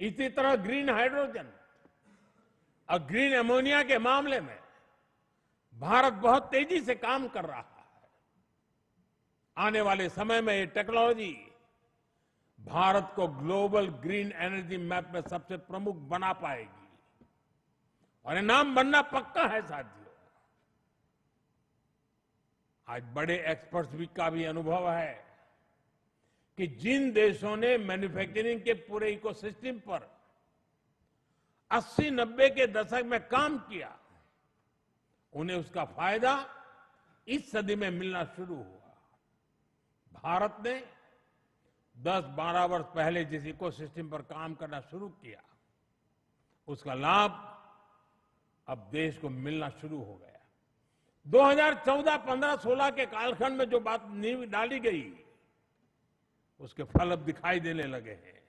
इसी तरह green hydrogen और ग्रीन अमोनिया के मामले में भारत बहुत तेजी से काम कर रहा है। आने वाले समय में ये टेक्नोलॉजी भारत को ग्लोबल ग्रीन एनर्जी मैप में सबसे प्रमुख बना पाएगी और ये नाम बनना पक्का है साथियों। आज बड़े एक्सपर्ट्स भी का भी अनुभव है कि जिन देशों ने मैन्युफैक्चरिंग के पूरे इकोसिस्टम पर 80-90 के दशक में काम किया, उन्हें उसका फायदा इस सदी में मिलना शुरू हुआ। भारत ने 10-12 वर्ष पहले जिस इकोसिस्टम पर काम करना शुरू किया, उसका लाभ अब देश को मिलना शुरू हो गया। 2014, 15, 16 के कालखंड में जो बात नींव डाली गई, उसके फल अब दिखाई देने लगे हैं।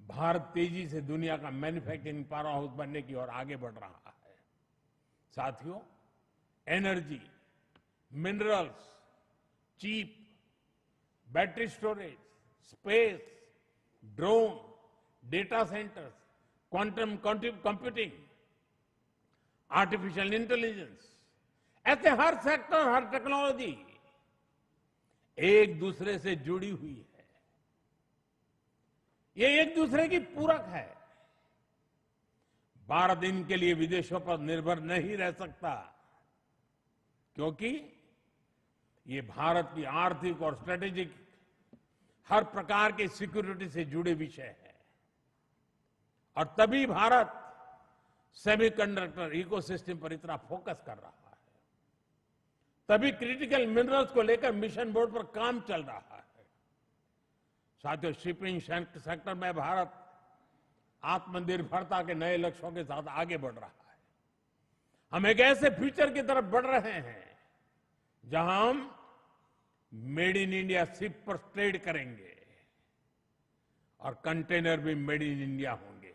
भारत तेजी से दुनिया का मैन्युफैक्चरिंग पावर हाउस बनने की ओर आगे बढ़ रहा है। साथियों, energy, minerals, chip, battery storage, space, drone, data centres, quantum computing, artificial intelligence, ऐसे हर सेक्टर, हर टेक्नोलॉजी एक दूसरे से जुड़ी हुई है। ये एक दूसरे की पूरक है। भारत इनके लिए विदेशों पर निर्भर नहीं रह सकता, क्योंकि ये भारत की आर्थिक और स्ट्रेटेजिक हर प्रकार की सिक्योरिटी से जुड़े विषय है। और तभी भारत सेमीकंडक्टर इकोसिस्टम पर इतना फोकस कर रहा है, तभी क्रिटिकल मिनरल्स को लेकर मिशन बोर्ड पर काम चल रहा है। साथियों, शिपिंग सेक्टर में भारत आत्मनिर्भरता के नए लक्ष्यों के साथ आगे बढ़ रहा है। हम एक ऐसे फ्यूचर की तरफ बढ़ रहे हैं जहां हम मेड इन इंडिया शिप पर ट्रेड करेंगे और कंटेनर भी मेड इन इंडिया होंगे।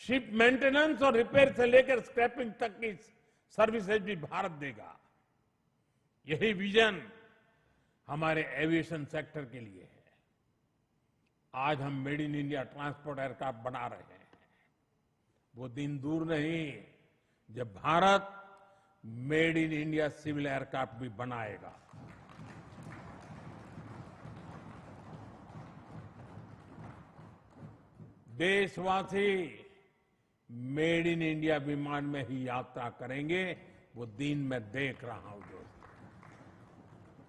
शिप मेंटेनेंस और रिपेयर से लेकर स्क्रैपिंग तक की सर्विसेज भी भारत देगा। यही विजन हमारे एविएशन सेक्टर के लिए है। आज हम made in India transport aircraft बना रहे हैं। वो दिन दूर नहीं जब Bharat made in India civil aircraft भी बनाएगा। देशवासी मेड इन इंडिया विमान में ही यात्रा करेंगे, वो दिन मैं देख रहा हूं दोस्तों।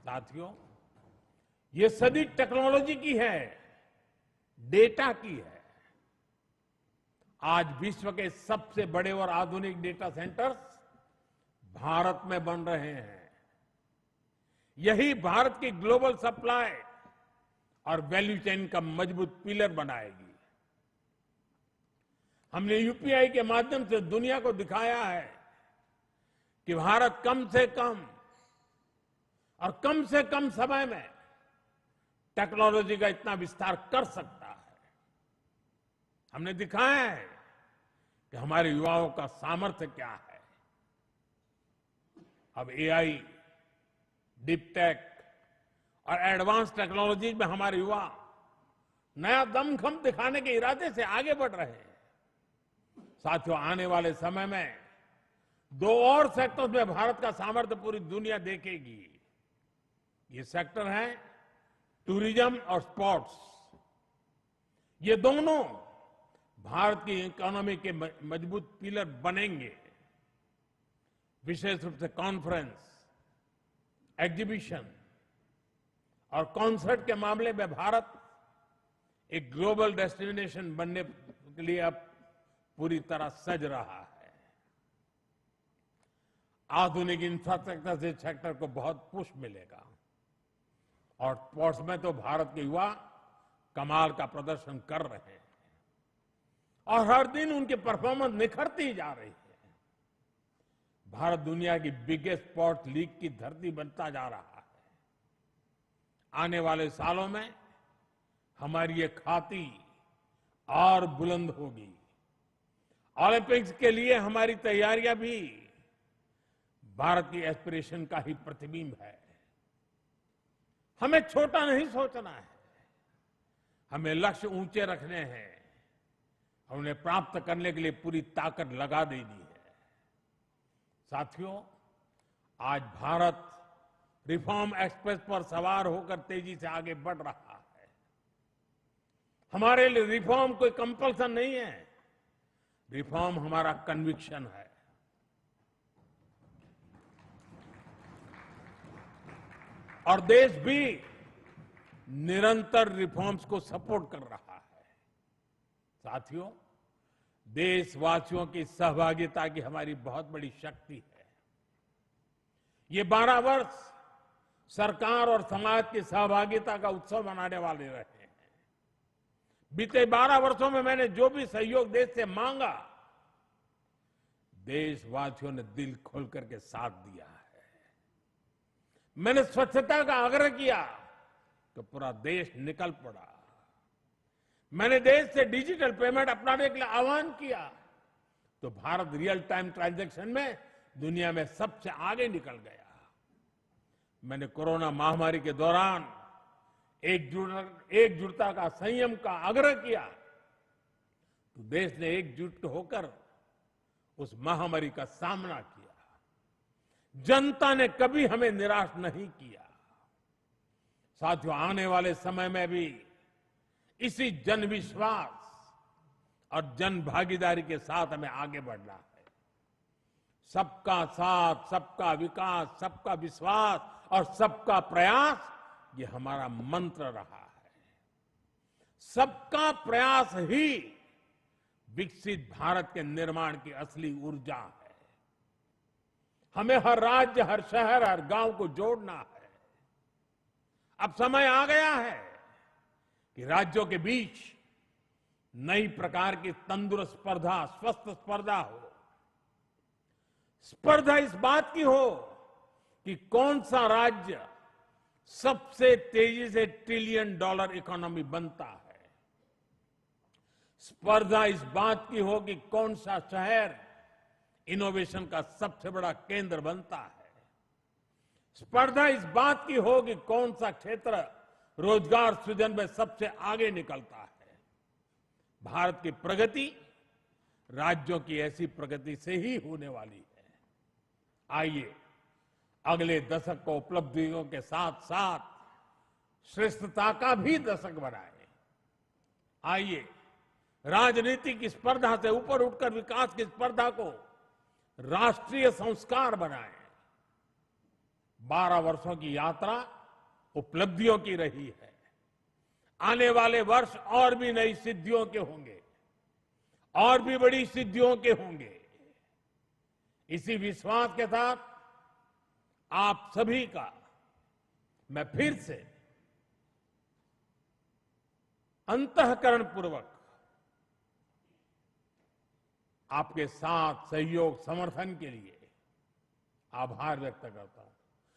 साथियों, ये सदी टेक्नोलॉजी की है, डेटा की है। आज विश्व के सबसे बड़े और आधुनिक डेटा सेंटर्स भारत में बन रहे हैं। यही भारत की ग्लोबल सप्लाई और वैल्यू चेन का मजबूत पिलर बनाएगी। हमने यूपीआई के माध्यम से दुनिया को दिखाया है कि भारत कम से कम समय में टेक्नोलॉजी का इतना विस्तार कर सकता है। हमने दिखाया है कि हमारे युवाओं का सामर्थ्य क्या है। अब एआई, डीप टेक और एडवांस टेक्नोलॉजी में हमारे युवा नया दमखम दिखाने के इरादे से आगे बढ़ रहे हैं। साथियों, आने वाले समय में 2 और सेक्टर्स में भारत का सामर्थ्य पूरी दुनिया देखेगी। ये सेक्टर है टूरिज्म और स्पोर्ट्स। ये दोनों भारत की इकोनॉमी के मजबूत पिलर बनेंगे। विशेष रूप से कॉन्फ्रेंस, एग्जीबिशन और कॉन्सर्ट के मामले में भारत एक ग्लोबल डेस्टिनेशन बनने के लिए अब पूरी तरह सज रहा है। आधुनिक इंफ्रास्ट्रक्चर से सेक्टर को बहुत पुश मिलेगा और स्पोर्ट्स में तो भारत के युवा कमाल का प्रदर्शन कर रहे हैं और हर दिन उनकी परफॉर्मेंस निखरती जा रही है। भारत दुनिया की बिगेस्ट स्पोर्ट्स लीग की धरती बनता जा रहा है। आने वाले सालों में हमारी ये ख्याति और बुलंद होगी। ओलंपिक्स के लिए हमारी तैयारियां भी भारत की एस्पिरेशन का ही प्रतिबिंब है। हमें छोटा नहीं सोचना है, हमें लक्ष्य ऊंचे रखने हैं, उन्हें प्राप्त करने के लिए पूरी ताकत लगा देनी है। साथियों, आज भारत रिफॉर्म एक्सप्रेस पर सवार होकर तेजी से आगे बढ़ रहा है। हमारे लिए रिफॉर्म कोई कंपल्सन नहीं है, रिफॉर्म हमारा कन्विक्शन है। और देश भी निरंतर रिफॉर्म्स को सपोर्ट कर रहा है। साथियों, देशवासियों की सहभागिता की हमारी बहुत बड़ी शक्ति है। ये 12 वर्ष सरकार और समाज की सहभागिता का उत्सव मनाने वाले रहे हैं। बीते 12 वर्षों में मैंने जो भी सहयोग देश से मांगा, देशवासियों ने दिल खोल करके साथ दिया है। मैंने स्वच्छता का आग्रह किया तो पूरा देश निकल पड़ा। मैंने देश से डिजिटल पेमेंट अपनाने के लिए आह्वान किया तो भारत रियल टाइम ट्रांजैक्शन में दुनिया में सबसे आगे निकल गया। मैंने कोरोना महामारी के दौरान एकजुटता का, संयम का आग्रह किया तो देश ने एकजुट होकर उस महामारी का सामना किया। जनता ने कभी हमें निराश नहीं किया। साथियों, आने वाले समय में भी इसी जन विश्वास और जन भागीदारी के साथ हमें आगे बढ़ना है। सबका साथ, सबका विकास, सबका विश्वास और सबका प्रयास, ये हमारा मंत्र रहा है। सबका प्रयास ही विकसित भारत के निर्माण की असली ऊर्जा है। हमें हर राज्य, हर शहर, हर गांव को जोड़ना है। अब समय आ गया है कि राज्यों के बीच नई प्रकार की तंदुरुस्त स्पर्धा, स्वस्थ स्पर्धा हो। स्पर्धा इस बात की हो कि कौन सा राज्य सबसे तेजी से $1 ट्रिलियन इकोनॉमी बनता है। स्पर्धा इस बात की हो कि कौन सा शहर इनोवेशन का सबसे बड़ा केंद्र बनता है। स्पर्धा इस बात की हो कि कौन सा क्षेत्र रोजगार सृजन में सबसे आगे निकलता है। भारत की प्रगति राज्यों की ऐसी प्रगति से ही होने वाली है। आइए अगले दशक को उपलब्धियों के साथ साथ श्रेष्ठता का भी दशक बनाएं। आइए राजनीति की स्पर्धा से ऊपर उठकर विकास की स्पर्धा को राष्ट्रीय संस्कार बनाएं। 12 वर्षों की यात्रा उपलब्धियों की रही है। आने वाले वर्ष और भी नई सिद्धियों के होंगे, और भी बड़ी सिद्धियों के होंगे। इसी विश्वास के साथ आप सभी का मैं फिर से अंतःकरण पूर्वक आपके साथ सहयोग, समर्थन के लिए आभार व्यक्त करता हूं।